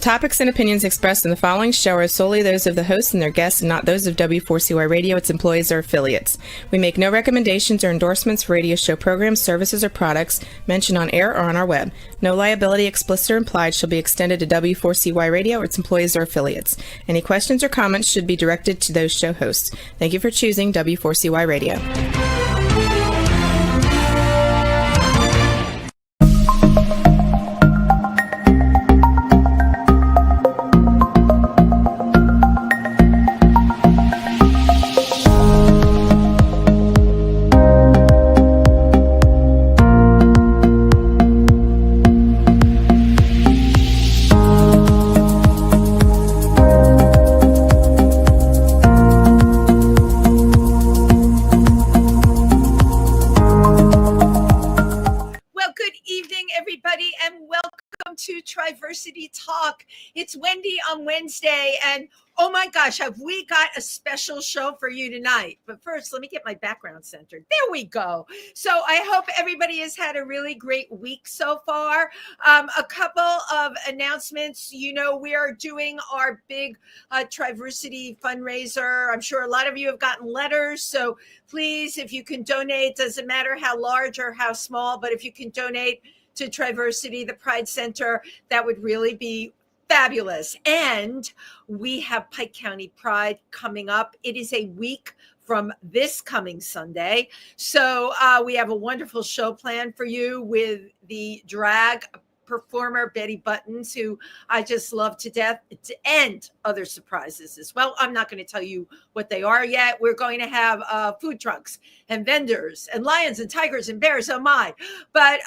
topics and opinions expressed in the following show are solely those of the hosts and their guests and not those of W4CY Radio, its employees, or affiliates. We make no recommendations or endorsements for radio show programs, services, or products mentioned on air or on our web. No liability, explicit or implied, shall be extended to W4CY Radio or its employees or affiliates. Any questions or comments should be directed to those show hosts. Thank you for choosing W4CY Radio. Diversity Talk. It's Wendy on Wednesday, and oh my gosh, have we got a special show for you tonight. But first, let me get my background centered. There we go. So I hope everybody has had a really great week so far. A couple of announcements. You know, we are doing our big Triversity fundraiser. I'm sure a lot of you have gotten letters. So please, if you can donate, doesn't matter how large or how small, but if you can donate to Triversity, the Pride Center, that would really be fabulous. And we have Pike County Pride coming up. It is a week from this coming Sunday. So we have a wonderful show planned for you with the drag performer Betty Buttons, who I just love to death, and other surprises as well. I'm not going to tell you what they are yet. We're going to have food trucks and vendors and lions and tigers and bears. Oh my. But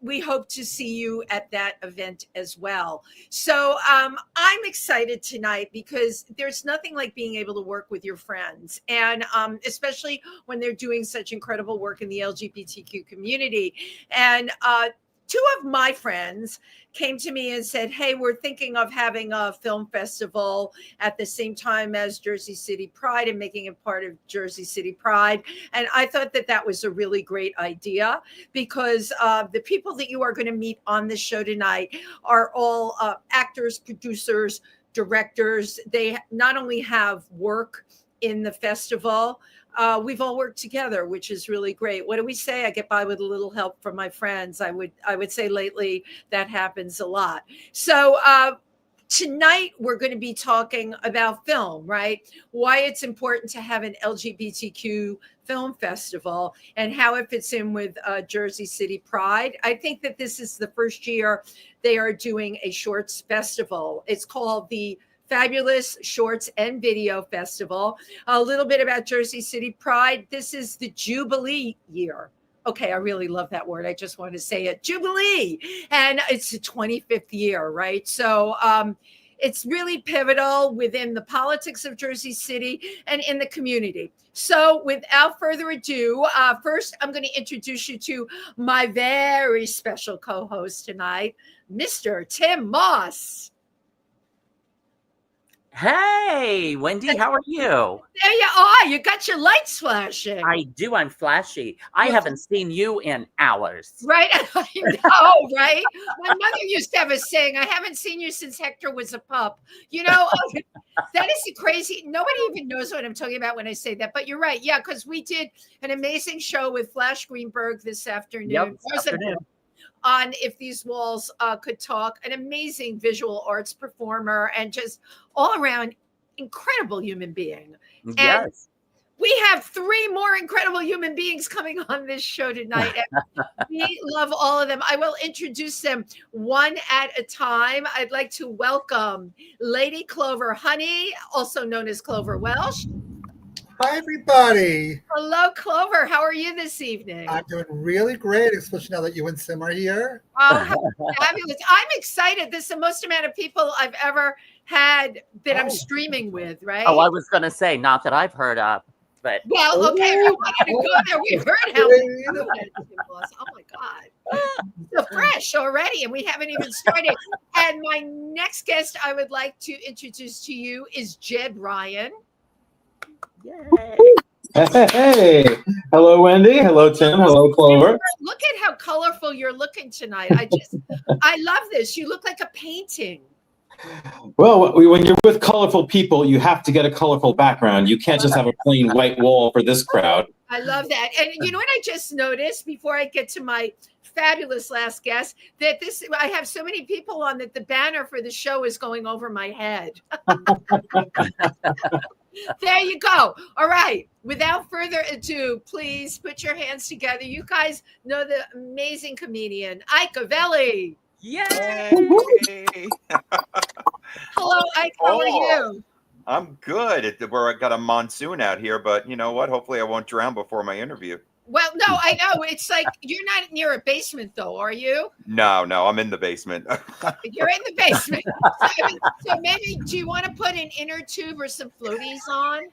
we hope to see you at that event as well. So I'm excited tonight because there's nothing like being able to work with your friends, and especially when they're doing such incredible work in the LGBTQ community. And two of my friends came to me and said, hey, we're thinking of having a film festival at the same time as Jersey City Pride and making it part of Jersey City Pride. And I thought that that was a really great idea because the people that you are going to meet on this show tonight are all actors, producers, directors. They not only have work in the festival, we've all worked together, which is really great. What do we say? I get by with a little help from my friends. I would say lately that happens a lot. So tonight we're going to be talking about film, right? Why it's important to have an LGBTQ film festival and how it fits in with Jersey City Pride. I think that this is the first year they are doing a shorts festival. It's called the Fabulous Shorts and Video Festival. A little bit about Jersey City Pride. This is the Jubilee year. Okay, I really love that word. I just want to say it. Jubilee. And it's the 25th year, right? So it's really pivotal within the politics of Jersey City and in the community. So without further ado, first I'm going to introduce you to my very special co-host tonight, Mr. Tim Moss. Hey, Wendy, how are you? There you are. You got your lights flashing. I do. I'm flashy. I haven't seen you in hours. Right? I know, right? My mother used to have a saying, I haven't seen you since Hector was a pup. You know, that is crazy. Nobody even knows what I'm talking about when I say that. But you're right. Yeah, because we did an amazing show with Flash Greenberg this afternoon. Yep, on If These Walls Could Talk, an amazing visual arts performer and just all around incredible human being. Yes. And we have three more incredible human beings coming on this show tonight. And we love all of them. I will introduce them one at a time. I'd like to welcome Lady Clover Honey, also known as Clover Welsh. Hi, everybody. Hello, Clover. How are you this evening? I'm doing really great, especially now that you and Sim are here. Oh, how fabulous. I'm excited. This is the most amount of people I've ever had that I'm streaming with, right? Oh, I was going to say, not that I've heard of, but. Well, okay, if you wanted to go there, we've heard how oh my God. So fresh already, and we haven't even started. And my next guest I would like to introduce to you is Jed Ryan. Yay. Hey, hello, Wendy. Hello, Tim. Hello, Clover. Look at how colorful you're looking tonight. I love this. You look like a painting. Well, when you're with colorful people, you have to get a colorful background. You can't just have a plain white wall for this crowd. I love that. And you know what I just noticed before I get to my fabulous last guest, that I have so many people on that the banner for the show is going over my head. There you go. All right. Without further ado, please put your hands together. You guys know the amazing comedian Ike Avelli. Yay! Hello, Ike. How are you? I'm good. I got a monsoon out here, but you know what? Hopefully I won't drown before my interview. Well, no, I know. It's like you're not near a basement, though, are you? No, I'm in the basement. You're in the basement. So maybe, do you want to put an inner tube or some floaties on?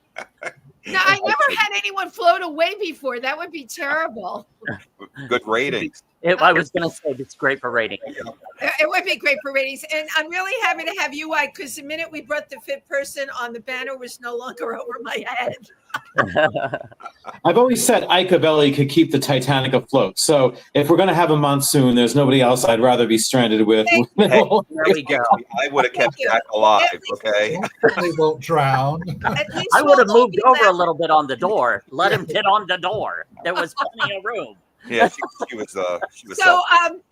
No, I never had anyone float away before. That would be terrible. Good ratings. I was going to say it's great for ratings. It would be great for ratings. And I'm really happy to have you, Ike, because the minute we brought the fifth person on, the banner was no longer over my head. I've always said Ike Avelli could keep the Titanic afloat. So if we're going to have a monsoon, there's nobody else I'd rather be stranded with. Hey, There we go. I would have kept Jack alive, okay? They won't drown. I would have moved over a little bit on the door. Let him get on the door. There was plenty of room. Yeah, she was So,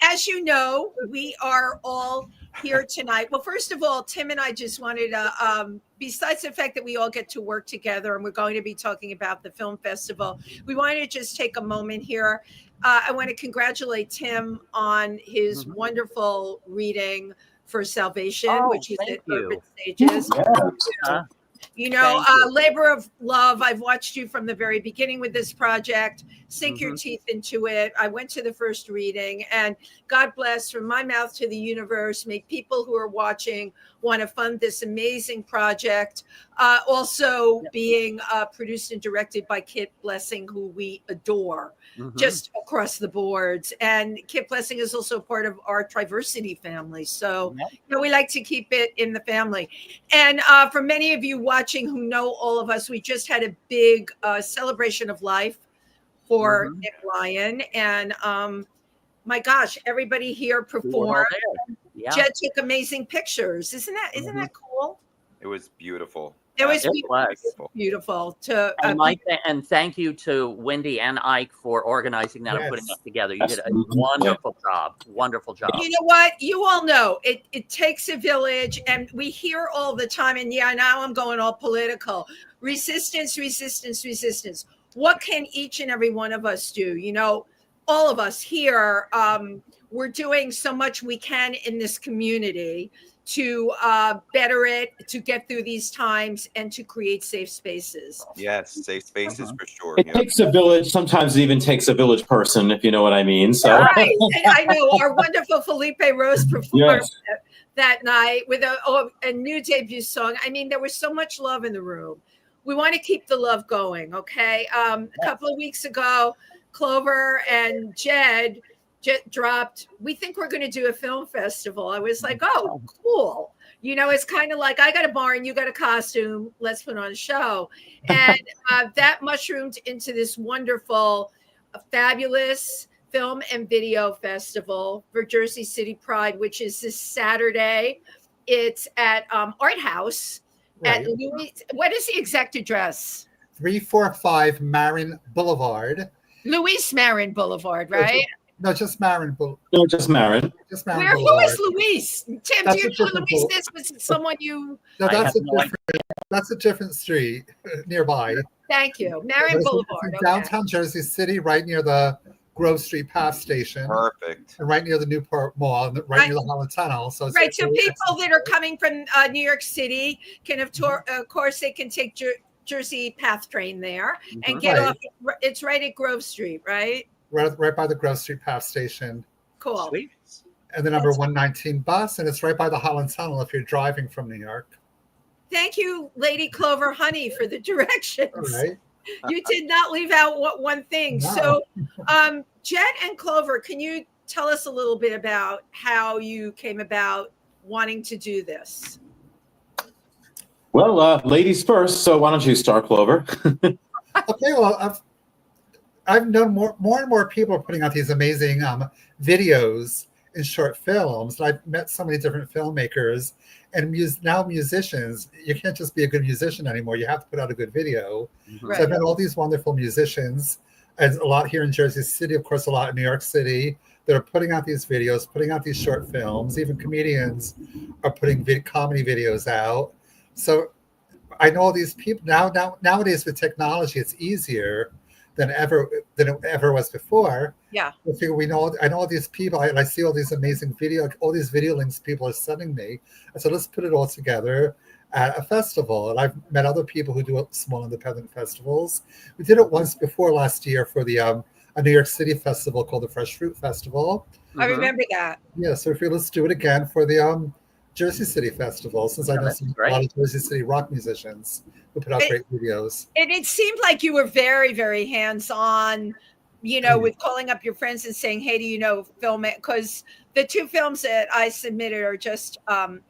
as you know, we are all here tonight. Well, first of all, Tim and I just wanted to, besides the fact that we all get to work together and we're going to be talking about the film festival, we wanted to just take a moment here. I want to congratulate Tim on his wonderful reading for Salvation, which is at Urban Stages. Yeah. You know, labor of love. I've watched you from the very beginning with this project. Sink your teeth into it. I went to the first reading, and God bless, from my mouth to the universe, make people who are watching want to fund this amazing project. Also being produced and directed by Kit Blessing, who we adore just across the boards. And Kit Blessing is also part of our Triversity family. So you know, we like to keep it in the family. And for many of you watching who know all of us, we just had a big celebration of life for Nick Lyon. And my gosh, everybody here performed. Jed took amazing pictures. Isn't that cool? It was beautiful. It was beautiful. And thank you to Wendy and Ike for organizing that and putting it together. You did a wonderful job. Wonderful job. You know what? You all know it takes a village, and we hear all the time. And yeah, now I'm going all political. Resistance, resistance, resistance. What can each and every one of us do? You know, all of us here, we're doing so much we can in this community to better it, to get through these times, and to create safe spaces. Yes, safe spaces for sure. It takes a village. Sometimes it even takes a village person, if you know what I mean. So right. I know our wonderful Felipe Rose performed that night with a new debut song. I mean, there was so much love in the room. We want to keep the love going, okay? A couple of weeks ago, Clover and Jed dropped, we think we're going to do a film festival. I was like, oh, cool. You know, it's kind of like, I got a barn, you got a costume, let's put on a show. And that mushroomed into this wonderful, fabulous film and video festival for Jersey City Pride, which is this Saturday. It's at Art House at Louis. What is the exact address? 345 Marin Boulevard. Luis Marin Boulevard, right? No, just Marin Boulevard. No, just Marin. Just Marin Who Boulevard. is Luis? Tim, That's do you know Luis? This was someone you. No, that's a different street nearby. Thank you. Marin Boulevard. Downtown Jersey City, right near the Grove Street Path Station. Perfect. And right near the Newport Mall, and right near the Holland Tunnel. So it's right. So people that are coming from New York City can, of course, they can take Jersey Path train there and get off. It's right at Grove Street, right? Right by the Grove Street Path Station. Cool. Sweet. And the number 119 bus, and it's right by the Holland Tunnel if you're driving from New York. Thank you, Lady Clover Honey, for the directions. All right. You did not leave out one thing. No. So, Jen and Clover, can you tell us a little bit about how you came about wanting to do this? Well, ladies first. So why don't you start, Clover? Okay. Well, I've known more and more people are putting out these amazing videos in short films. And I've met so many different filmmakers and now musicians. You can't just be a good musician anymore. You have to put out a good video. Mhm. So I've met all these wonderful musicians, and a lot here in Jersey City, of course, a lot in New York City, that are putting out these videos, putting out these short films. Even comedians are putting comedy videos out. So I know all these people nowadays with technology, it's easier than it ever was before. Yeah. I figure I know all these people. I see all these amazing all these video links people are sending me. I said, let's put it all together at a festival. And I've met other people who do small independent festivals. We did it once before last year for the a New York City festival called the Fresh Fruit Festival. I remember that. Yeah, so let's do it again for the Jersey City Festival, since I know a lot of Jersey City rock musicians who put out great videos. And it seemed like you were very, very hands-on, with calling up your friends and saying, hey, do you know film it? Because the 2 films that I submitted are just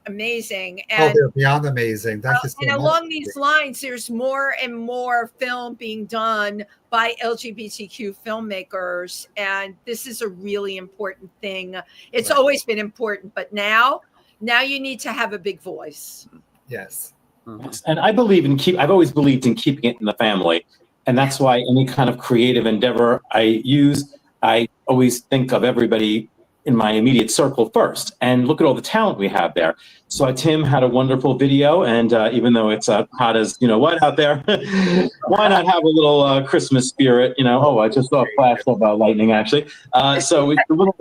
amazing. And, they're beyond amazing. Thank you so much. And along these lines, there's more and more film being done by LGBTQ filmmakers. And this is a really important thing. It's always been important, but now you need to have a big voice. Yes. And I've always believed in keeping it in the family. And that's why any kind of creative endeavor I use, I always think of everybody in my immediate circle first. And look at all the talent we have there. So Tim had a wonderful video, and even though it's hot as what out there, why not have a little Christmas spirit? I just saw a flash of lightning actually. So it's a little.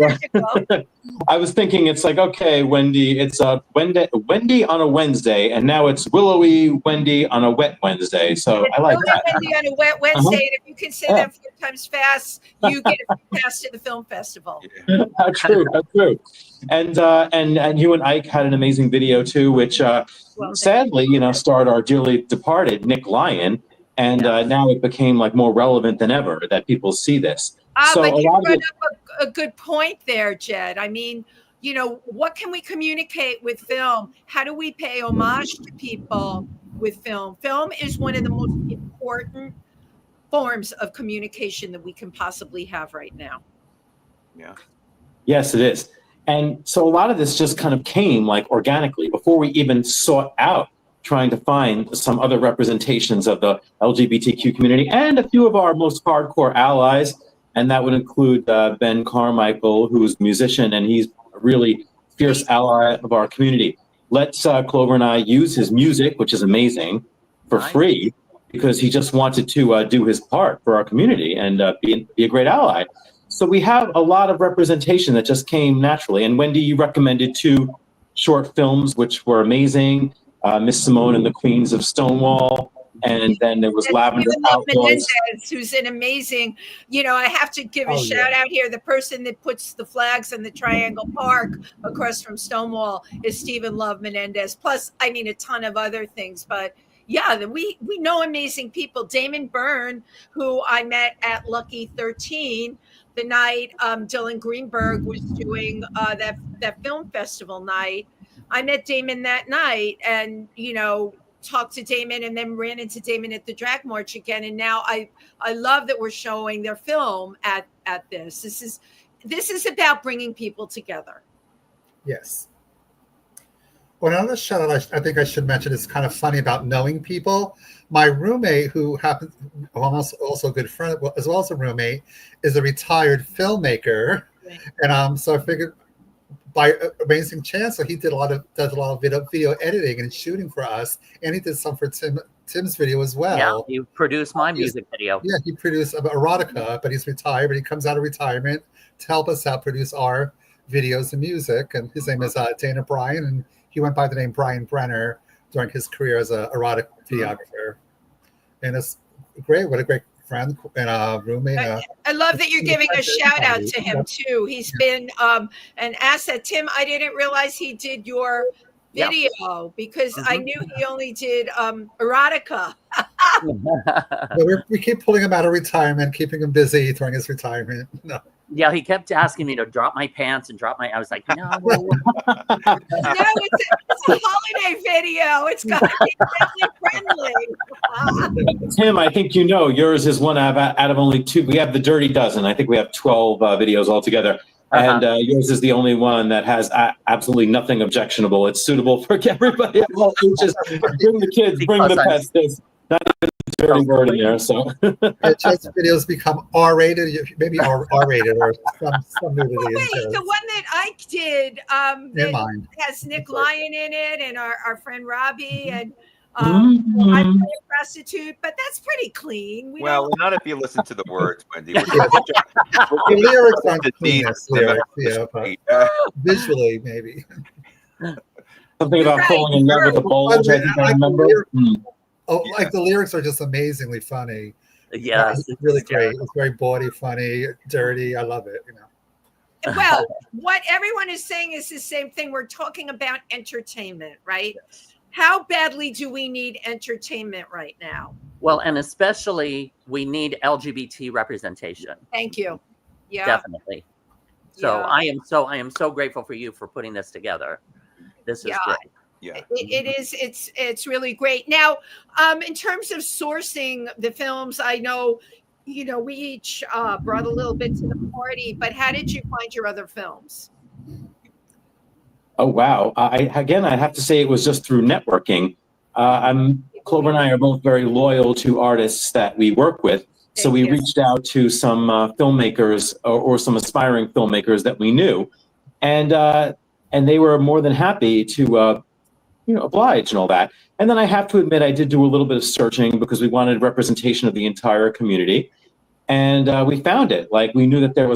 I was thinking it's like, okay, Wendy, it's Wendy on a Wednesday, and now it's Willowy Wendy on a wet Wednesday. So I like that. Wendy on a wet Wednesday, and if you can say that 4 times fast, you get a pass to the film festival. True. And you and Ike had an amazing video too, which sadly, starred our dearly departed Nick Lyon, and now it became more relevant than ever that people see this. But you brought up a good point there, Jed. I mean, what can we communicate with film? How do we pay homage to people with film? Film is one of the most important forms of communication that we can possibly have right now. Yeah. Yes, it is. And so a lot of this just kind of came organically before we even sought out trying to find some other representations of the LGBTQ community and a few of our most hardcore allies. And that would include Ben Carmichael, who's a musician, and he's a really fierce ally of our community. Let's Clover and I use his music, which is amazing, for free, because he just wanted to do his part for our community and be a great ally. So we have a lot of representation that just came naturally. And Wendy, you recommended 2 short films, which were amazing. Miss Simone and the Queens of Stonewall. And then there was Lavender Outlaws, who's an amazing, I have to give a shout out here. The person that puts the flags in the Triangle Park across from Stonewall is Stephen Love Menendez. Plus, a ton of other things. But yeah, we know amazing people. Damon Byrne, who I met at Lucky 13, the night Dylan Greenberg was doing that film festival night. I met Damon that night and, talked to Damon and then ran into Damon at the Drag March again. And now I love that we're showing their film at this. This is about bringing people together. Yes. Well, another show that I think I should mention is kind of funny about knowing people. My roommate, who happens also a good friend, as well as a roommate, is a retired filmmaker. Right. And so I figured by amazing chance, so he does a lot of video editing and shooting for us, and he did some for Tim's video as well. Yeah, he produced my music video. Yeah, he produced Erotica, but he's retired. But he comes out of retirement to help us out produce our videos and music. And his name is Dana Bryan, and he went by the name Brian Brenner during his career as an erotic videographer. And it's great. What a great friend and roommate. I love that you're giving a shout out to him too. He's been an asset. Tim, I didn't realize he did your video because I knew he only did erotica. We keep pulling him out of retirement, keeping him busy during his retirement. No. Yeah, he kept asking me to drop my pants and drop my. I was like, no. No, it's a holiday video. It's got to be friendly. Tim, I think yours is one out of only 2. We have the Dirty Dozen. I think we have 12 videos altogether. And yours is the only one that has absolutely nothing objectionable. It's suitable for everybody of all ages. Bring the kids, bring the pets. There's not even a dirty word in there. So Chess videos become R-rated, maybe R-rated or some nudity. Wait, the one that Ike did that has Nick Lyon in it, and our friend Robbie, and I play a prostitute, but that's pretty clean. Well, not if you listen to the words, Wendy. The lyrics aren't the cleanest lyrics, but visually, maybe. Something about falling in love with a bulge, I think I remember. Like the lyrics are just amazingly funny. Yeah, it's really great. It's very bawdy, funny, dirty. I love it. Well, what everyone is saying is the same thing. We're talking about entertainment, right? Yes. How badly do we need entertainment right now? Well, and especially we need LGBT representation. Thank you. Yeah, definitely. So yeah. I am so grateful for you for putting this together. This is great. Yeah, it is. It's really great. Now, in terms of sourcing the films, I know, we each brought a little bit to the party, but how did you find your other films? Oh, wow. I have to say it was just through networking. Clover and I are both very loyal to artists that we work with. So we reached out to some filmmakers or some aspiring filmmakers that we knew. And they were more than happy to, oblige and all that. And then I have to admit, I did do a little bit of searching because we wanted representation of the entire community. And we found it. Like, we knew that there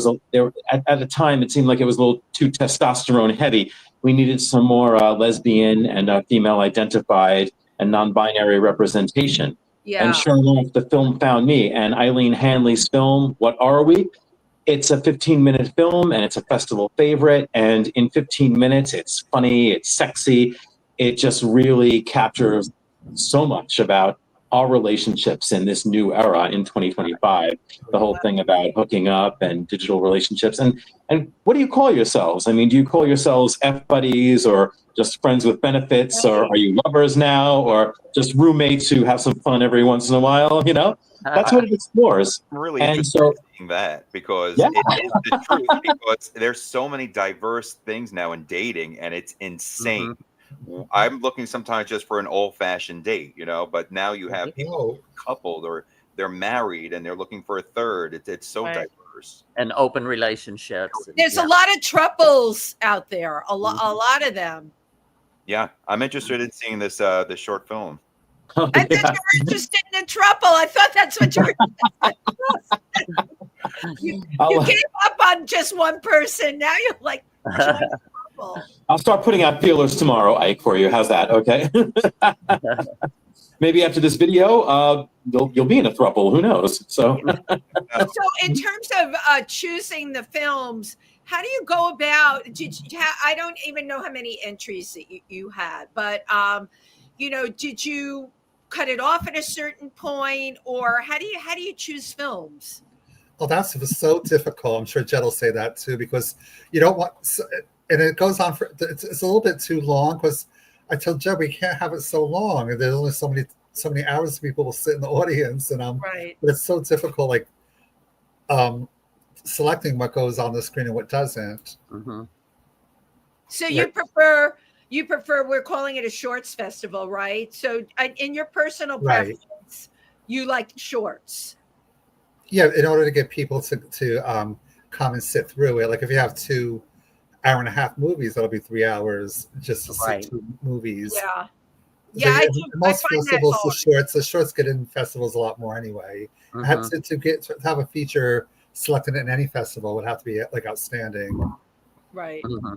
at the time, it seemed like it was a little too testosterone heavy. We needed some more lesbian and female identified and non-binary representation. Yeah. And sure enough, the film found me. And Eileen Hanley's film, What Are We? It's a 15-minute film, and it's a festival favorite. And in 15 minutes, it's funny, it's sexy. It just really captures so much about our relationships in this new era in 2025. The whole thing about hooking up and digital relationships. And what do you call yourselves? I mean, do you call yourselves F-buddies or just friends with benefits? Or are you lovers now? Or just roommates who have some fun every once in a while? That's what it explores. I'm really and interested so, in that because it is the truth, because there's so many diverse things now in dating, and it's insane. Mm-hmm. I'm looking sometimes just for an old-fashioned date, but now you have people coupled or they're married and they're looking for a third. It's so diverse. And open relationships. There's a lot of triples out there, a lot of them. Yeah, I'm interested in seeing this short film. I thought you were interested in a trouble. I thought that's what you were. You gave up on just one person. Now you're like, I'll start putting out feelers tomorrow, Ike, for you. How's that? Okay. Maybe after this video, you'll be in a throuple. Who knows? So in terms of choosing the films, how do you go about? I don't even know how many entries that you had, but did you cut it off at a certain point, or how do you choose films? Well, that's so difficult. I'm sure Jed will say that too, because you don't want. And it goes on for it's a little bit too long, because I told Jed we can't have it so long, and there's only so many hours people will sit in the audience, and right. But it's so difficult, like selecting what goes on the screen and what doesn't. Mm-hmm. So you prefer we're calling it a shorts festival, right? So in your personal preference, you like shorts. Yeah, in order to get people to come and sit through it. Like if you have 2 hour-and-a-half movies, that'll be 3 hours just to sit through movies. Yeah. Yeah, most festivals, the shorts get in festivals a lot more anyway. Mm-hmm. To have a feature selected in any festival would have to be like outstanding. Right. Mm-hmm.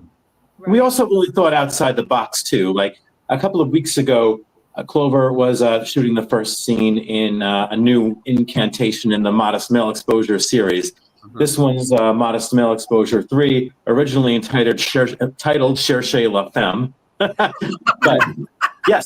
Right. We also really thought outside the box too. Like a couple of weeks ago, Clover was shooting the first scene in a new incantation in the Modest Male Exposure series. Mm-hmm. This one's Modest Male Exposure 3, originally entitled Cherchez la Femme. But yes.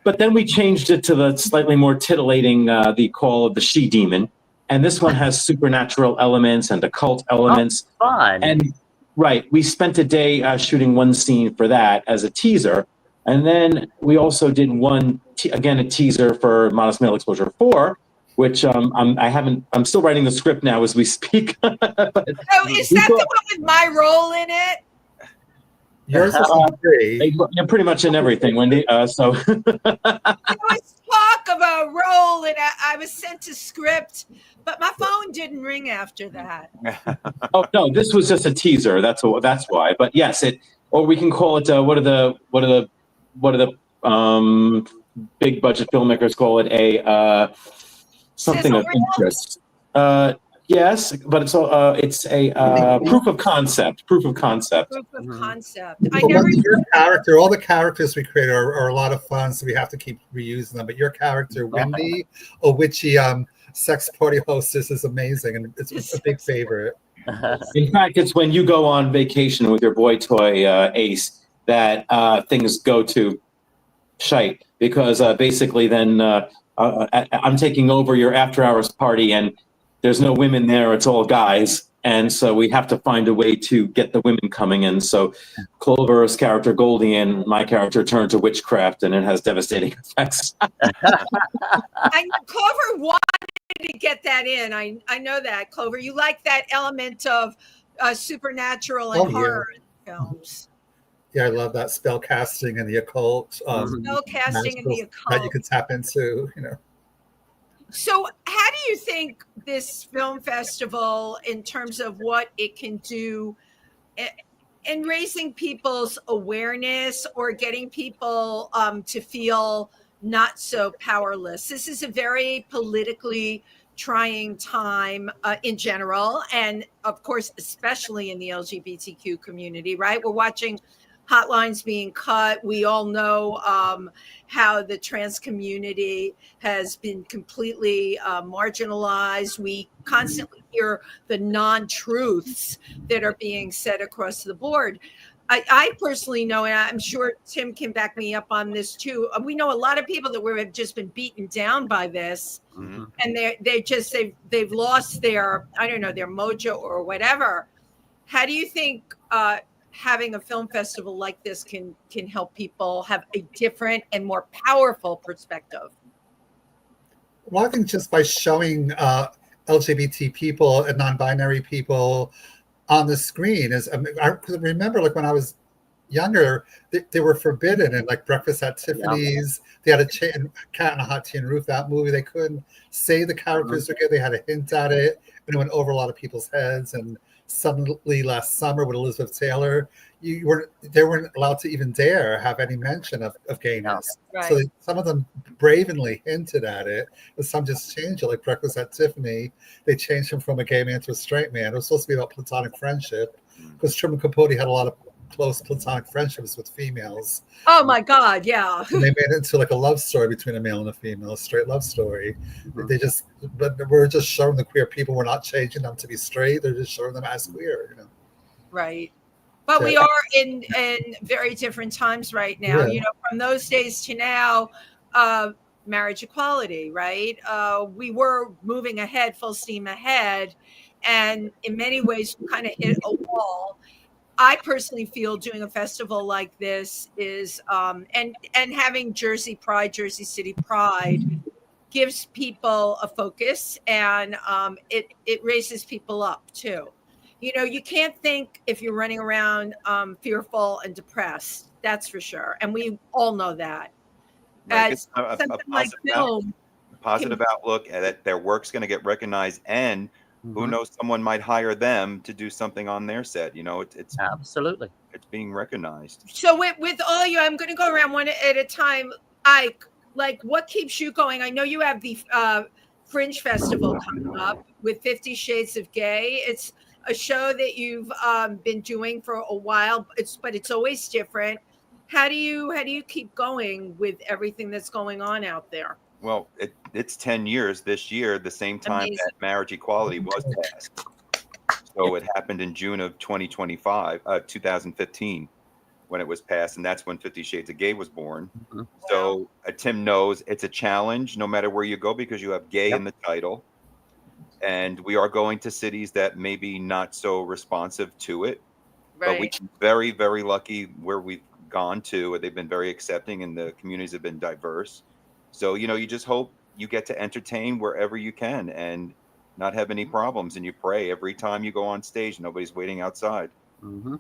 But then we changed it to the slightly more titillating, the call of the she demon. And this one has supernatural elements and occult elements. Oh, fun. And we spent a day shooting one scene for that as a teaser. And then we also did a teaser for Modest Male Exposure 4. which I'm still writing the script now as we speak. So is that the one with my role in it? Yours is free. You're pretty much in everything, Wendy. So There was talk of a role, and I was sent a script, but my phone didn't ring after that. oh no, this was just a teaser. That's why. But yes, or we can call it what are the big budget filmmakers call it a something Sizzle of reel? interest. Yes, but it's a proof of concept. Proof of concept. Proof of Mhm. concept. I Well, never. your character, all the characters we create are a lot of fun, so we have to keep reusing them. But your character, Wendy, a witchy sex party hostess, is amazing, and it's a big favorite. In fact, it's when you go on vacation with your boy toy Ace that things go to shite, because basically then I'm taking over your after hours party and there's no women there, it's all guys. And so we have to find a way to get the women coming in. So Clover's character Goldie and my character turn to witchcraft, and it has devastating effects. And Clover wanted to get that in. I know that, Clover. You like that element of supernatural and horror in films. Yeah, I love that spell casting and the occult. Spell casting and the magicals that you occult. could tap into, So, how do you think this film festival, in terms of what it can do in raising people's awareness or getting people to feel not so powerless? This is a very politically trying time in general, and of course, especially in the LGBTQ community, right? We're watching hotlines being cut. We all know how the trans community has been completely marginalized. We constantly hear the non-truths that are being said across the board. I personally know, and I'm sure Tim can back me up on this too. We know a lot of people that have just been beaten down by this, and they've lost their, I don't know, their mojo or whatever. How do you think having a film festival like this can help people have a different and more powerful perspective? Well, I think just by showing LGBT people and non-binary people on the screen I remember, like, when I was younger, they were forbidden, and like Breakfast at Tiffany's, they had a Cat on a Hot Tin Roof, that movie, they couldn't say the characters were gay, they had to hint at it, and it went over a lot of people's heads. And suddenly last summer with Elizabeth Taylor, they weren't allowed to even dare have any mention of gayness. Right. So some of them bravely hinted at it, but some just changed it. Like Breakfast at Tiffany, they changed him from a gay man to a straight man. It was supposed to be about platonic friendship, because Truman Capote had a lot of close platonic friendships with females. Oh my God, yeah. And they made it into like a love story between a male and a female, a straight love story. But we're just showing the queer people. We're not changing them to be straight. They're just showing them as queer, Right. But we are in very different times right now. Yeah. From those days to now, marriage equality, right? We were moving ahead, full steam ahead, and in many ways, we kind of hit a wall. I personally feel doing a festival like this is, and having Jersey City Pride gives people a focus, and it raises people up too. You can't think if you're running around fearful and depressed. That's for sure, and we all know that. Right. As It's something like film, positive outlook, and that their work's going to get recognized, and who knows, someone might hire them to do something on their set. It's Absolutely. it's being recognized. So with all of you, I'm going to go around one at a time. Ike, like, what keeps you going? I know you have the Fringe Festival coming up with 50 Shades of Gay. It's a show that you've been doing for a while, but it's always different. How do you keep going with everything that's going on out there? Well, it's 10 years this year, the same time Amazing. that marriage equality was passed. So it happened in June of 2015, when it was passed, and that's when 50 Shades of Gay was born. So Tim knows it's a challenge no matter where you go, because you have gay in the title. And we are going to cities that may be not so responsive to it. Right. But we've been very, very lucky where we've gone to. They've been very accepting, and the communities have been diverse. So, you just hope you get to entertain wherever you can and not have any problems. And you pray every time you go on stage. Nobody's waiting outside. Mm-hmm.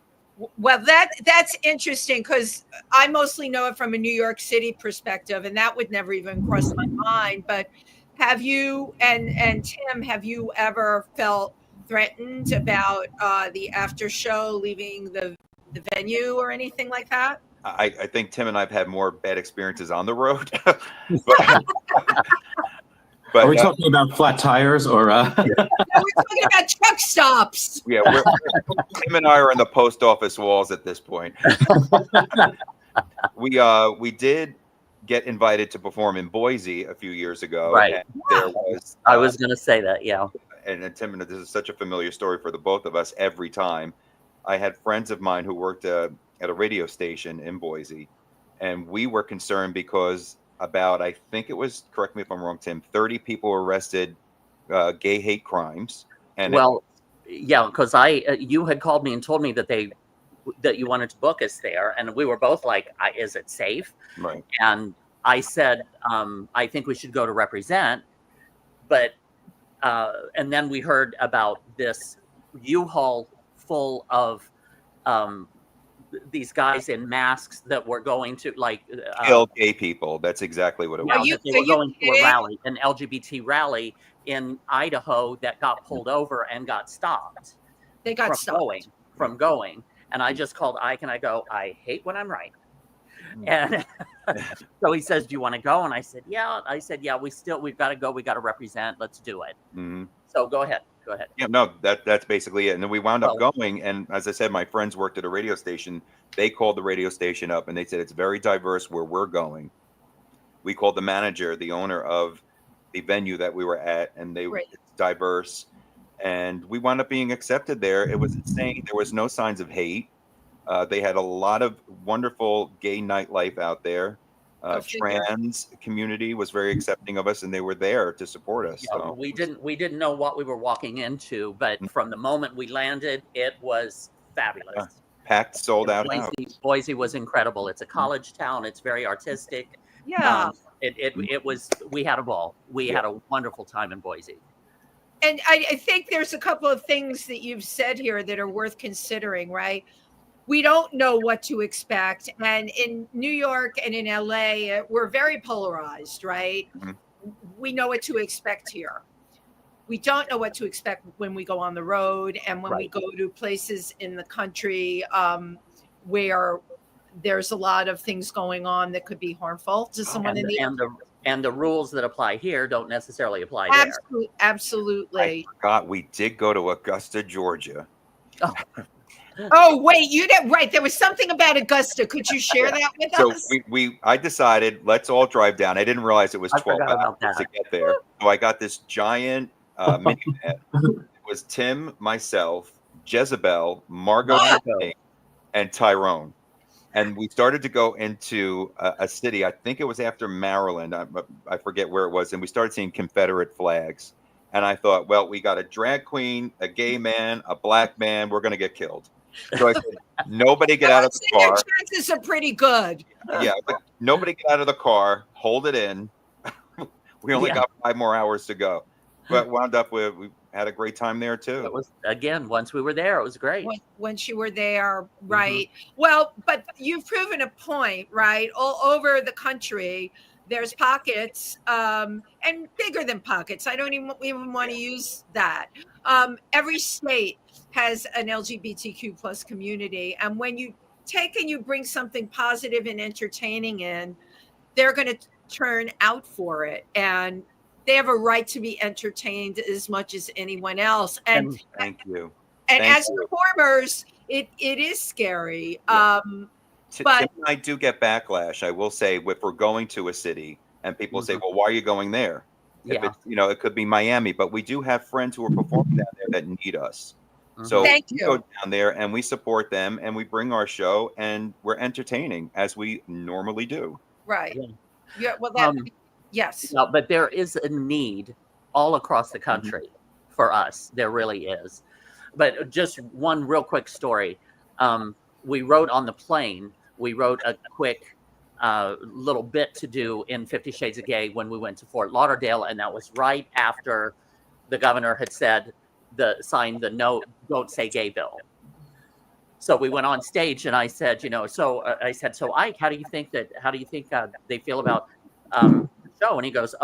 Well, that's interesting because I mostly know it from a New York City perspective, and that would never even cross my mind. But have you and Tim, have you ever felt threatened about the after show leaving the venue or anything like that? I think Tim and I've had more bad experiences on the road. But Are we talking about flat tires or? No, we're talking about truck stops. Yeah, Tim and I are in the post office walls at this point. We did get invited to perform in Boise a few years ago. Right. And there was. I was going to say that. Yeah. And Tim, this is such a familiar story for the both of us every time. I had friends of mine who worked at a radio station in Boise, and we were concerned because about, I think it was, correct me if I'm wrong, Tim, 30 people were arrested, gay hate crimes. And yeah, because you had called me and told me that you wanted to book us there, and we were both like, "Is it safe?" Right. And I said, "I think we should go to represent," but and then we heard about this U-Haul full of these guys in masks that were going to kill gay people. That's exactly what it was. They were going to a rally, an LGBT rally in Idaho that got pulled over and got stopped. They got stopped from going. And I just called Ike and I go, "I hate when I'm right." And so he says, "Do you want to go?" And I said, "Yeah." I said, "Yeah, we've got to go. We got to represent. Let's do it." Mm-hmm. So go ahead. Yeah, no, that's basically it. And then we wound up going. And as I said, my friends worked at a radio station. They called the radio station up and they said, "It's very diverse where we're going." We called the manager, the owner of the venue that we were at, and it's diverse. And we wound up being accepted there. It was insane. There was no signs of hate. They had a lot of wonderful gay nightlife out there. Trans community was very accepting of us, and they were there to support us. Yeah, so we didn't know what we were walking into, but from the moment we landed, it was fabulous. Yeah. Packed, sold out. Boise was incredible. It's a college town. It's very artistic. Yeah. It was. We had a ball. We had a wonderful time in Boise. And I think there's a couple of things that you've said here that are worth considering, right? We don't know what to expect. And in New York and in LA, we're very polarized, right? Mm-hmm. We know what to expect here. We don't know what to expect when we go on the road and when we go to places in the country where there's a lot of things going on that could be harmful to someone and the rules that apply here don't necessarily apply there. Absolutely. I forgot we did go to Augusta, Georgia. Oh, wait, you did right. There was something about Augusta. Could you share that with us? So I decided let's all drive down. I didn't realize it was 12 hours to get there. So I got this giant minivan. It was Tim, myself, Jezebel, Margot, and Tyrone. And we started to go into a city. I think it was after Maryland. I forget where it was. And we started seeing Confederate flags. And I thought, well, we got a drag queen, a gay man, a black man. We're going to get killed. So I said, nobody get out of the car. Your chances are pretty good. Yeah, but nobody get out of the car. Hold it in. We only got 5 more hours to go. But wound up with, we had a great time there too. It was, again, once we were there, it was great. Once you were there, right? Mm-hmm. Well, but you've proven a point, right? All over the country, there's pockets, and bigger than pockets. I don't even want to use that. Every state has an LGBTQ plus community. And when you take and you bring something positive and entertaining in, they're going to turn out for it. And they have a right to be entertained as much as anyone else. And thank you. And as performers, it is scary. Yeah. But Tim and I do get backlash. I will say, if we're going to a city and people say, well, why are you going there? If it's, it could be Miami, but we do have friends who are performing down there that need us. So we go down there and we support them and we bring our show and we're entertaining as we normally do. Right. Yeah. Well, yes. No, but there is a need all across the country for us. There really is. But just one real quick story. We wrote on the plane, we wrote a quick little bit to do in 50 Shades of Gay when we went to Fort Lauderdale, and that was right after the governor had signed the no, don't say gay bill. So we went on stage, and I said, so Ike, how do you think they feel about the show? And he goes,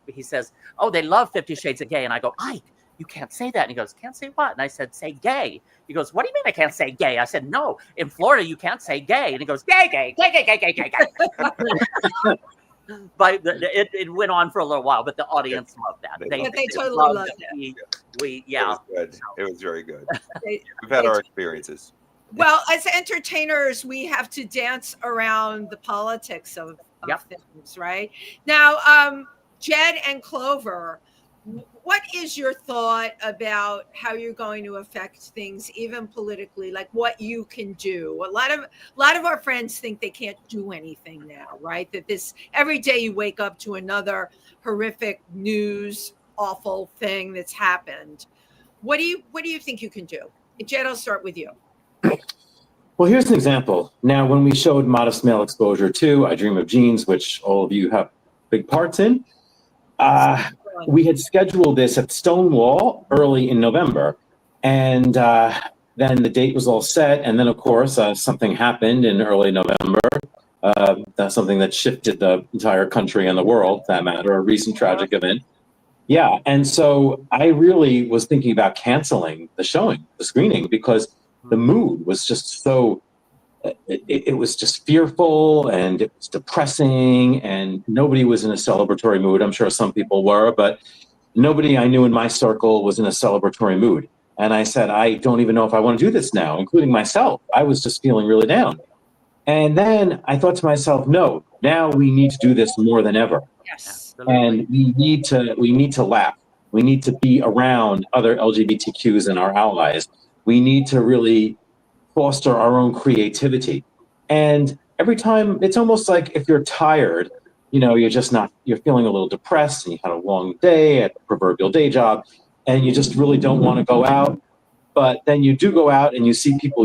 he says, they love 50 Shades of Gay. And I go, Ike, you can't say that. And he goes, can't say what? And I said, say gay. He goes, what do you mean I can't say gay? I said, no, in Florida, you can't say gay. And he goes, gay, gay, gay, gay, gay, gay, gay, gay. But it went on for a little while, but the audience loved that. They totally loved it. Yeah. It was good. It was very good. We've had our experiences. Well, as entertainers, we have to dance around the politics of things, right? Now, Jed and Clover, what is your thought about how you're going to affect things, even politically, like what you can do? A lot of our friends think they can't do anything now, right? That this every day you wake up to another horrific news, awful thing that's happened. What do you think you can do? Jed, I'll start with you. Well, here's an example. Now, when we showed Modest Male Exposure 2, I Dream of Jeans, which all of you have big parts in, we had scheduled this at Stonewall early in November. And then the date was all set. And then, of course, something happened in early November. That's something that shifted the entire country and the world, for that matter, a recent tragic event. Yeah. And so I really was thinking about canceling the screening, because the mood was just so, it was just fearful and it was depressing, and nobody was in a celebratory mood. I'm sure some people were, but nobody I knew in my circle was in a celebratory mood. And I said, I don't even know if I want to do this now, including myself. I was just feeling really down. And then I thought to myself, no, now we need to do this more than ever. Yes. And we need to laugh. We need to be around other LGBTQs and our allies. We need to really foster our own creativity. And every time, it's almost like if you're tired, you're feeling a little depressed, and you had a long day at the proverbial day job, and you just really don't want to go out. But then you do go out and you see people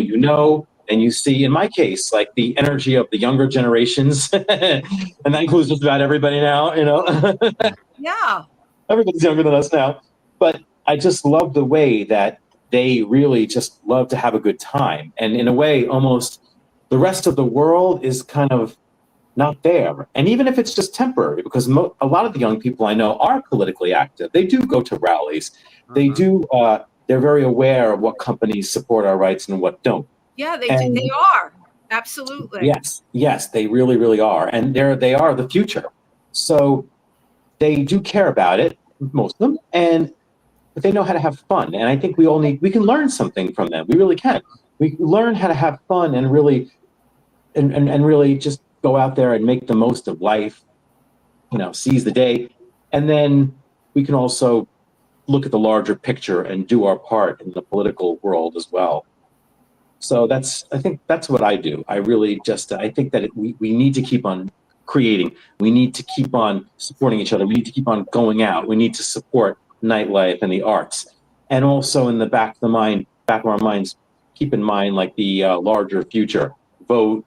and you see, in my case, like the energy of the younger generations, and that includes just about everybody now, Yeah. Everybody's younger than us now. But I just love the way that they really just love to have a good time. And in a way, almost the rest of the world is kind of not there. And even if it's just temporary, because a lot of the young people I know are politically active. They do go to rallies. They do. They're very aware of what companies support our rights and what don't. Yeah, they are. Absolutely. Yes, they really, really are. And they are the future. So they do care about it, most of them, but they know how to have fun. And I think we can learn something from them. We really can. We learn how to have fun and really, and really just go out there and make the most of life, seize the day. And then we can also look at the larger picture and do our part in the political world as well. So I think that's what I do. I really I think that we need to keep on creating. We need to keep on supporting each other. We need to keep on going out. We need to support nightlife and the arts. And also in the back of our minds, keep in mind like the larger future. Vote,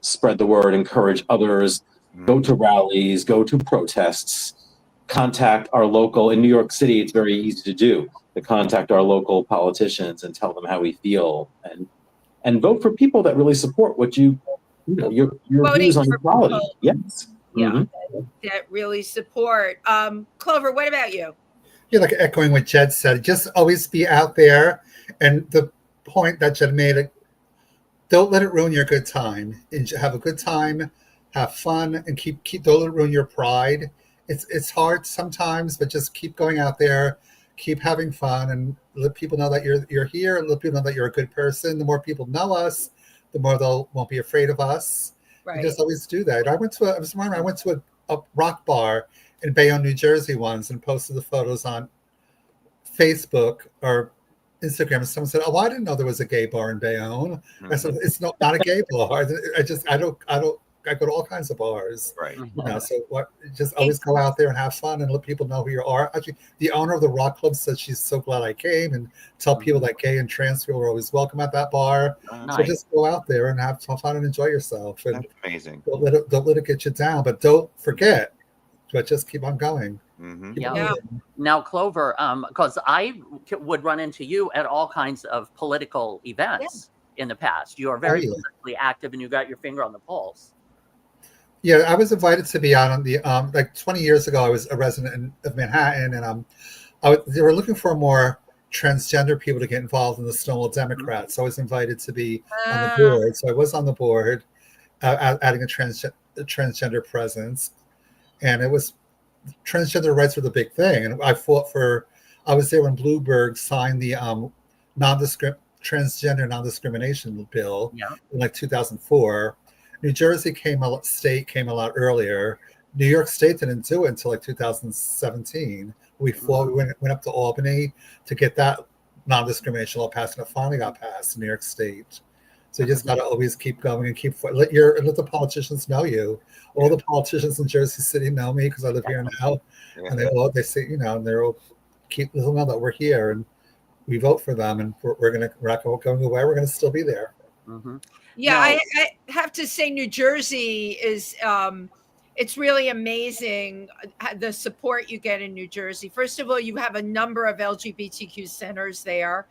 spread the word, encourage others, go to rallies, go to protests, contact our local, in New York City, it's very easy to do, to contact our local politicians and tell them how we feel, and vote for people that really support what your views on equality. Yes. Yeah, that really support. Clover, what about you? Yeah, like echoing what Jed said, just always be out there. And the point that Jed made, don't let it ruin your good time. Have a good time, have fun, and don't let it ruin your pride. It's hard sometimes, but just keep going out there, keep having fun, and let people know that you're here, and let people know that you're a good person. The more people know us, the more they won't be afraid of us. Right. You just always do that. I went to a rock bar in Bayonne, New Jersey once, and posted the photos on Facebook or Instagram. And someone said, "Oh, I didn't know there was a gay bar in Bayonne." I said, "It's not a gay bar. I I go to all kinds of bars. Right. You know, so what? Just always go out there and have fun and let people know who you are. Actually, the owner of the Rock Club said she's so glad I came, and tell people that gay and trans people are always welcome at that bar. Nice. So just go out there and have some fun and enjoy yourself. And That's amazing. don't let it get you down, but don't forget. But just keep on going. Mm-hmm. Yeah. Yeah. Now, Clover, because I would run into you at all kinds of political events in the past. You are very politically active, and you got your finger on the pulse. Yeah, I was invited to be out on the like 20 years ago. I was a resident of Manhattan, and they were looking for more transgender people to get involved in the Stonewall Democrats. So I was invited to be on the board. So I was on the board, adding a transgender presence, and it was transgender rights were the big thing. And I fought for. I was there when Bloomberg signed the transgender non-discrimination bill in like 2004. New Jersey came a lot earlier. New York State didn't do it until like 2017. We fought. We went up to Albany to get that non-discrimination law passed, and it finally got passed in New York State. So you just got to always keep going and let the politicians know you. All the politicians in Jersey City know me because I live here now, and they say, you know, and they're all keep letting them know that we're here and we vote for them, and we're not going away. We're going to still be there. Mm-hmm. Yeah, I have to say, New Jersey is. It's really amazing the support you get in New Jersey. First of all, you have a number of LGBTQ centers there,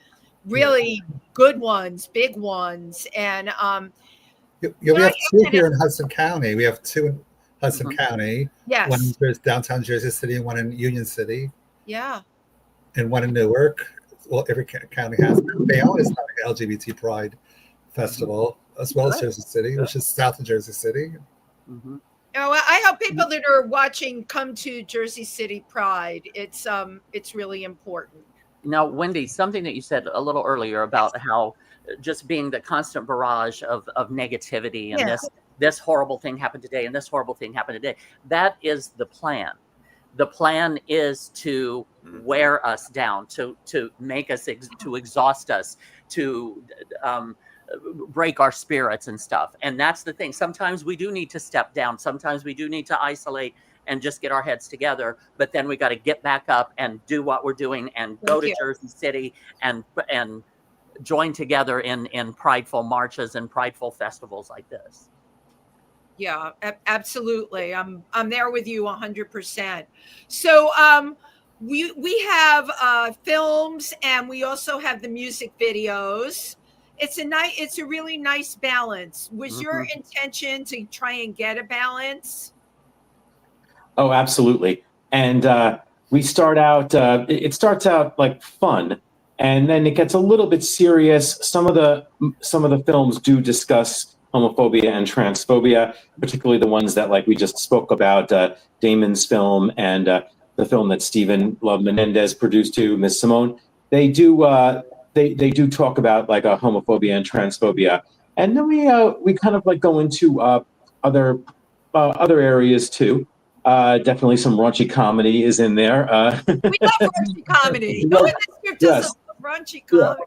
really good ones, big ones, and we have two here in Hudson County. We have two in Hudson County. Yes, one in downtown Jersey City and one in Union City. Yeah, and one in Newark. Well, every county has. Bayonne is having an LGBT Pride Festival, as well as Jersey City, which is south of Jersey City. Mm-hmm. Oh, I hope people that are watching come to Jersey City Pride. It's really important. Now, Wendy, something that you said a little earlier about how just being the constant barrage of negativity and this horrible thing happened today and this horrible thing happened today. That is the plan. The plan is to wear us down, to make us, to exhaust us, to break our spirits and stuff. And that's the thing. Sometimes we do need to step down. Sometimes we do need to isolate and just get our heads together. But then we got to get back up and do what we're doing and go to Jersey City and join together in prideful marches and prideful festivals like this. Yeah, absolutely. I'm there with you 100%. So we have films, and we also have the music videos. It's a really nice balance. Was your intention to try and get a balance? Oh, absolutely. And we start out. It starts out like fun, and then it gets a little bit serious. Some of the films do discuss homophobia and transphobia, particularly the ones that, like we just spoke about, Damon's film and the film that Stephen Love Menendez produced too, Miss Simone. They do they do talk about like homophobia and transphobia, and then we kind of like go into other areas too. Definitely some raunchy comedy is in there. We love raunchy comedy. No one does raunchy comedy.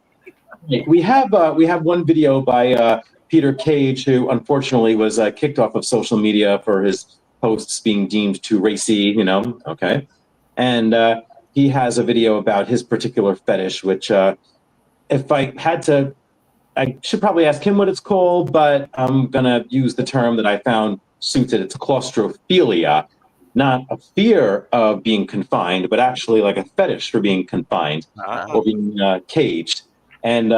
Yeah. We have one video by Peter Cage, who unfortunately was kicked off of social media for his posts being deemed too racy, okay. And he has a video about his particular fetish, which if I had to, I should probably ask him what it's called, but I'm going to use the term that I found suited. It's claustrophilia, not a fear of being confined, but actually like a fetish for being confined or being caged. And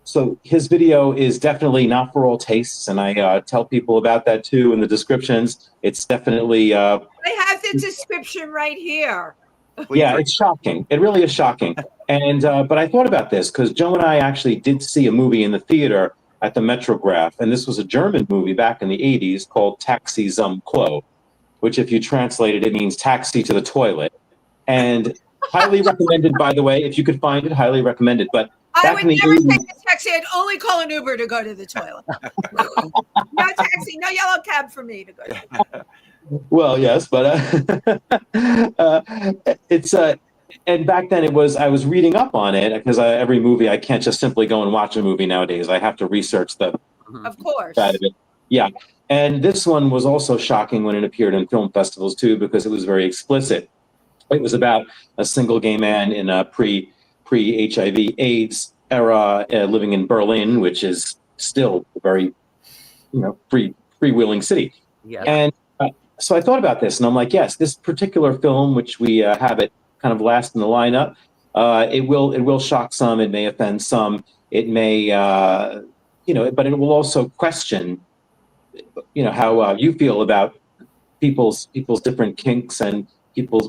so his video is definitely not for all tastes, and I tell people about that too in the descriptions. It's definitely. I have the description right here. Yeah, it's shocking. It really is shocking. And but I thought about this because Joe and I actually did see a movie in the theater at the Metrograph, and this was a German movie back in the 80s called Taxi zum Klo, which if you translate it, it means taxi to the toilet. And highly recommended, by the way, if you could find it, highly recommended. But I would never take a taxi. I'd only call an Uber to go to the toilet. No taxi, no yellow cab for me to go to the toilet. Well, yes, but it's and back then I was reading up on it because every movie, I can't just simply go and watch a movie nowadays. I have to research the of course side of it. Yeah. And this one was also shocking when it appeared in film festivals too, because it was very explicit. It was about a single gay man in a pre-HIV/AIDS era, living in Berlin, which is still a very, freewheeling city. Yeah. And so I thought about this, and I'm like, yes, this particular film, which we have it kind of last in the lineup, it will shock some, it may offend some, it may, but it will also question, how you feel about people's different kinks and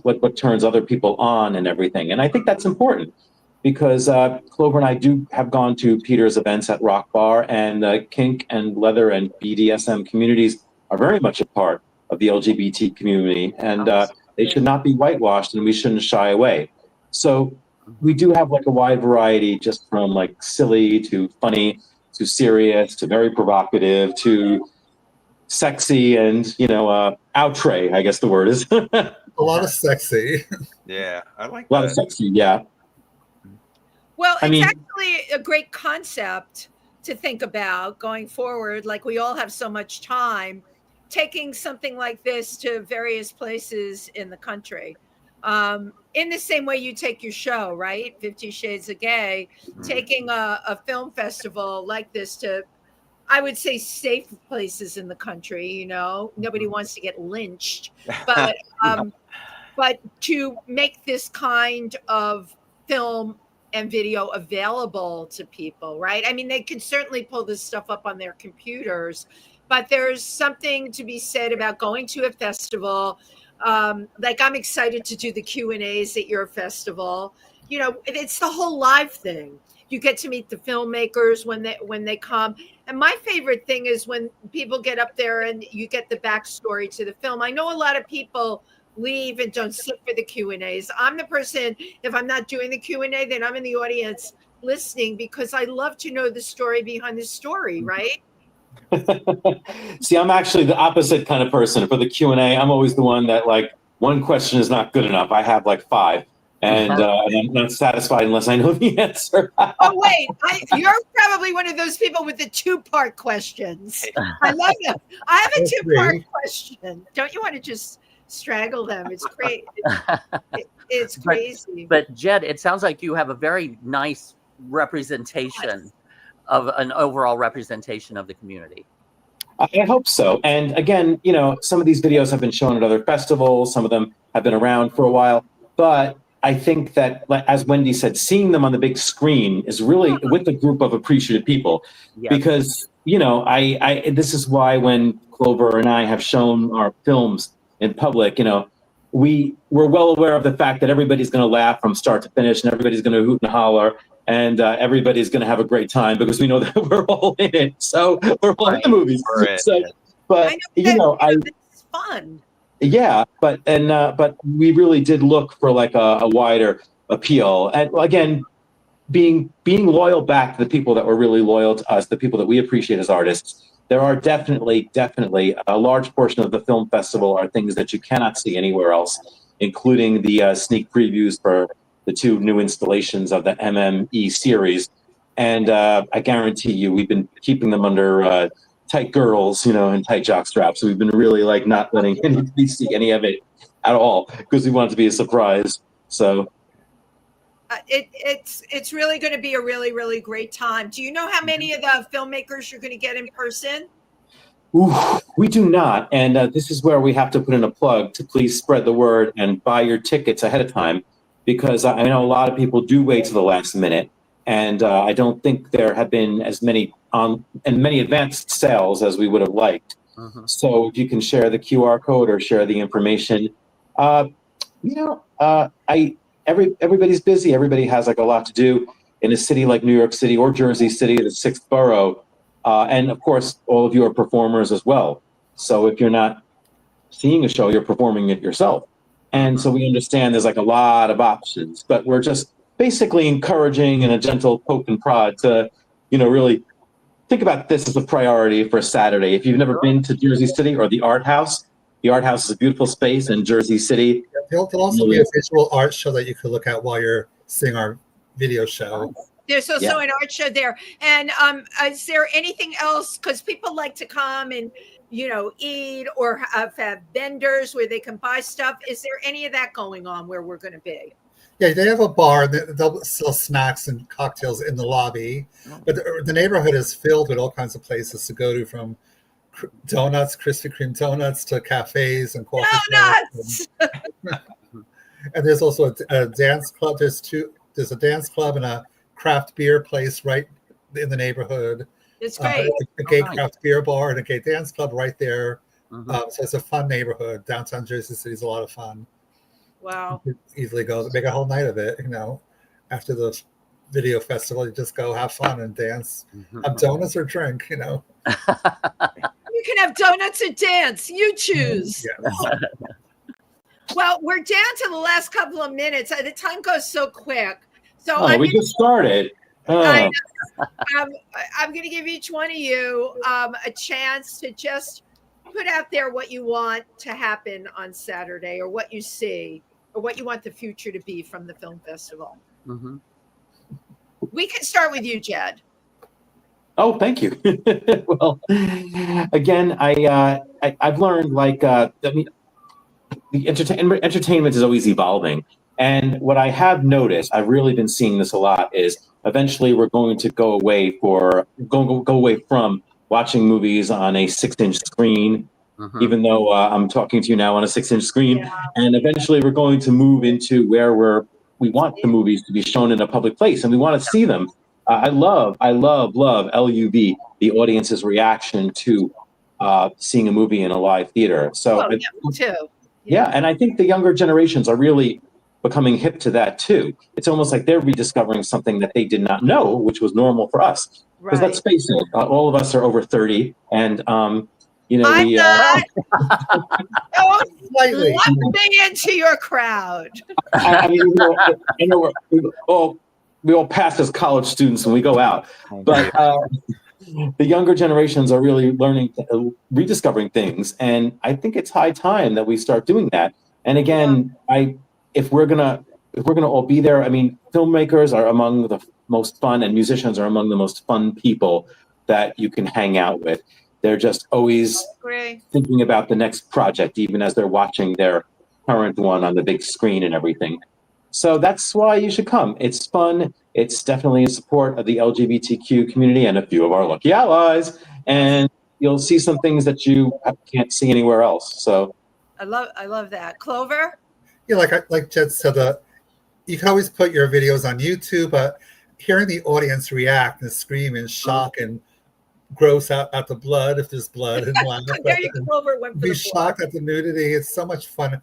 what turns other people on and everything. And I think that's important because Clover and I have gone to Peter's events at Rock Bar, and kink and leather and BDSM communities are very much a part of the LGBT community, and they should not be whitewashed, and we shouldn't shy away. So we do have like a wide variety, just from like silly to funny to serious to very provocative to sexy and outre, I guess the word is. A lot of sexy. Yeah, I like a lot of sexy, yeah. Well, it's actually a great concept to think about going forward. Like, we all have so much time, taking something like this to various places in the country. In the same way you take your show, right? 50 Shades of Gay, taking a film festival like this to, I would say, safe places in the country. Nobody wants to get lynched, but but to make this kind of film and video available to people, right? I mean, they can certainly pull this stuff up on their computers, but there's something to be said about going to a festival. Like, I'm excited to do the Q&As at your festival. It's the whole live thing. You get to meet the filmmakers when they come. And my favorite thing is when people get up there and you get the backstory to the film. I know a lot of people leave and don't sit for the Q&As. I'm the person, if I'm not doing the Q&A, then I'm in the audience listening, because I love to know the story behind the story, right? See, I'm actually the opposite kind of person. For the Q&A, I'm always the one that, like, one question is not good enough. I have like 5. And I'm not satisfied unless I know the answer. Oh, wait. You're probably one of those people with the 2-part questions. I love them. I have a 2-part question. Don't you want to just strangle them? It's great. It's crazy. But Jed, it sounds like you have a very nice representation of an overall representation of the community. I hope so. And again, some of these videos have been shown at other festivals. Some of them have been around for a while. But I think that, as Wendy said, seeing them on the big screen is really with a group of appreciative people. Yes. Because, this is why when Clover and I have shown our films in public, we're well aware of the fact that everybody's going to laugh from start to finish, and everybody's going to hoot and holler, and everybody's going to have a great time, because we know that we're all in it. So we're all in the movies. So, but it's fun. Yeah, but we really did look for like a wider appeal, and again, being loyal back to the people that were really loyal to us, the people that we appreciate as artists. There are definitely a large portion of the film festival are things that you cannot see anywhere else, including the sneak previews for the 2 new installations of the MME series. And I guarantee you, we've been keeping them under tight girdles, and tight jock straps. So we've been really like not letting anybody see any of it at all, because we want it to be a surprise. So it's really going to be a really, really great time. Do you know how many of the filmmakers you're going to get in person? Ooh, we do not. And this is where we have to put in a plug to please spread the word and buy your tickets ahead of time, because I know a lot of people do wait to the last minute. And I don't think there have been as many and many advanced sales as we would have liked. So if you can share the QR code or share the information, everybody's busy. Everybody has like a lot to do in a city like New York City or Jersey City, the 6th borough. And of course, all of you are performers as well. So if you're not seeing a show, you're performing it yourself. And so we understand there's like a lot of options, but we're just basically encouraging in a gentle poke and prod to, really think about this as a priority for Saturday. If you've never been to Jersey City or the Art House is a beautiful space in Jersey City. There'll also be a visual art show that you can look at while you're seeing our video show. There's also an art show there. And is there anything else? Because people like to come and eat or have vendors where they can buy stuff? Is there any of that going on where we're going to be? Yeah, they have a bar. They'll sell snacks and cocktails in the lobby, but the neighborhood is filled with all kinds of places to go to, from donuts, Krispy Kreme donuts, to cafes and coffee Donuts! And there's also a dance club. There's a dance club and a craft beer place right in the neighborhood. It's great. A gay craft beer bar and a gay dance club right there. Mhm. So it's a fun neighborhood. Downtown Jersey City is a lot of fun. Wow. You could easily go make a whole night of it. After the video festival, you just go have fun and dance, have donuts or drink. You can have donuts or dance. You choose. Yes. Well, we're down to the last couple of minutes. The time goes so quick. So we just started. I'm going to give each one of you a chance to just put out there what you want to happen on Saturday, or what you see, or what you want the future to be from the film festival. We can start with you, Jed. Oh, thank you. Well, again, I've learned, the entertainment is always evolving. And what I have noticed, I've really been seeing this a lot, is eventually we're going to go away from watching movies on a 6-inch screen, even though I'm talking to you now on a 6-inch screen. Yeah. And eventually we're going to move into where we want the movies to be shown in a public place, and we want to see them. I love LUV, the audience's reaction to seeing a movie in a live theater. So me too. Yeah, and I think the younger generations are really becoming hip to that too. It's almost like they're rediscovering something that they did not know, which was normal for us. Because let's face it, all of us are over 30, and I'm not. Don't Slightly. lump me into your crowd. I mean, we all pass as college students when we go out, but the younger generations are really learning, rediscovering things, and I think it's high time that we start doing that. And again, if we're gonna all be there, I mean, filmmakers are among the most fun, and musicians are among the most fun people that you can hang out with. They're just always thinking about the next project, even as they're watching their current one on the big screen and everything. So that's why you should come. It's fun. It's definitely in support of the LGBTQ community and a few of our lucky allies. And you'll see some things that you can't see anywhere else. So I love that. Clover? Yeah, like Jed said, you can always put your videos on YouTube, but hearing the audience react and scream in shock and gross out at the blood, if there's blood, and laugh, be shocked at the nudity. It's so much fun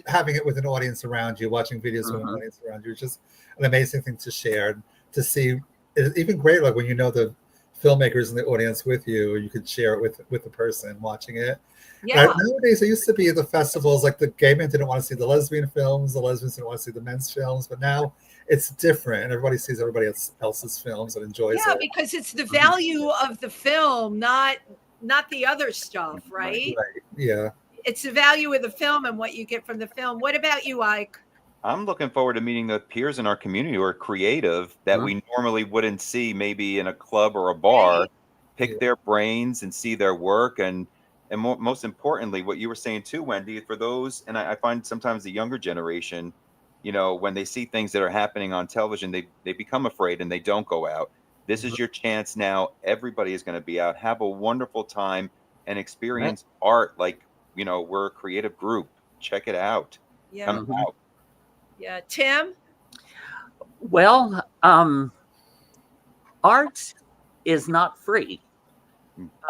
having it with an audience around you, watching videos with an audience around you. It's just an amazing thing to share, to see. It's even great, like when you know the filmmakers in the audience with you, you could share it with the person watching it. Yeah. Nowadays, it used to be at the festivals, like the gay men didn't want to see the lesbian films, the lesbians didn't want to see the men's films, but now it's different, and everybody sees everybody else's films and enjoys it. Yeah, because it's the value of the film, not the other stuff, right? Yeah. It's the value of the film and what you get from the film. What about you, Ike? I'm looking forward to meeting the peers in our community who are creative that we normally wouldn't see maybe in a club or a bar, pick their brains and see their work. And most importantly, what you were saying too, Wendy, for those, and I find sometimes the younger generation, when they see things that are happening on television, they become afraid and they don't go out. This is your chance now. Everybody is going to be out. Have a wonderful time and experience art. Like, we're a creative group. Check it out. Yeah. Come out. Yeah. Tim? Well, art is not free.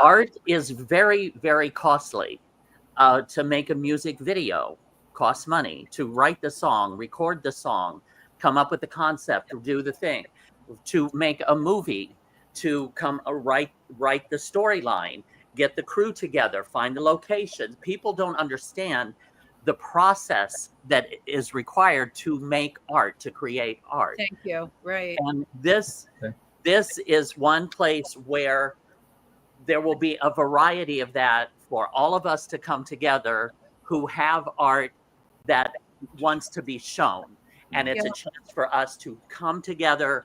Art is very, very costly. To make a music video costs money. To write the song, record the song, come up with the concept, do the thing. To make a movie, to write the storyline, get the crew together, find the locations. People don't understand the process that is required to make art, to create art. Thank you. Right. And this is one place where there will be a variety of that for all of us to come together who have art that wants to be shown. And it's a chance for us to come together,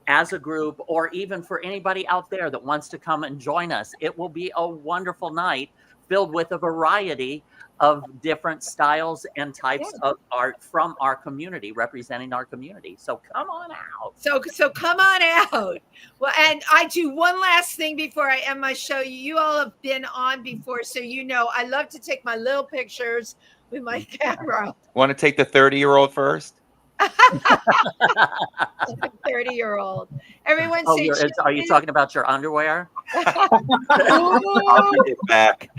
as a group, or even for anybody out there that wants to come and join us. It will be a wonderful night filled with a variety of different styles and types of art from our community, representing our community. So come on out. So come on out. Well, and I do one last thing before I end my show. You all have been on before, so you know I love to take my little pictures with my camera. Want to take the 30-year-old first? 30-year-old. Everyone Oh, say are you talking about your underwear? I'll take it back.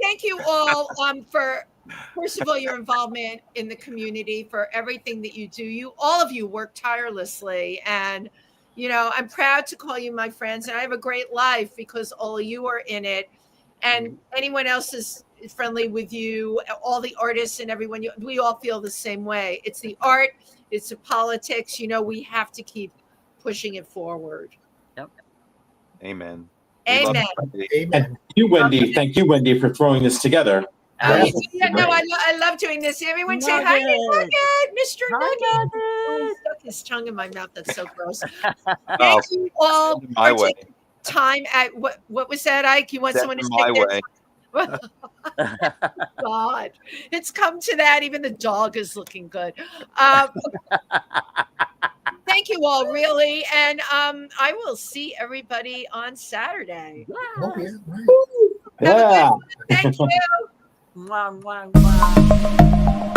Thank you all for, first of all, your involvement in the community, for everything that you do. All of you work tirelessly, and you know, I'm proud to call you my friends, and I have a great life because all of you are in it, and anyone else is friendly with you, all the artists and everyone. We all feel the same way. It's the art, it's the politics. You know, we have to keep pushing it forward. Yep. Amen. Amen. Amen. Thank you, Wendy. Thank you, Wendy, for throwing this together. Yeah, no, I love doing this. Everyone say hi, Nugget, Mr. Nugget. Oh, he stuck his tongue in my mouth. That's so gross. Thank you all My for way. taking time at what was that, Ike? You want Send someone to my stick way. God, it's come to that. Even the dog is looking good. Thank you all, really, and I will see everybody on Saturday. Oh, yeah, right. Have a good Yeah. one. Thank you. Mwah, mwah, mwah.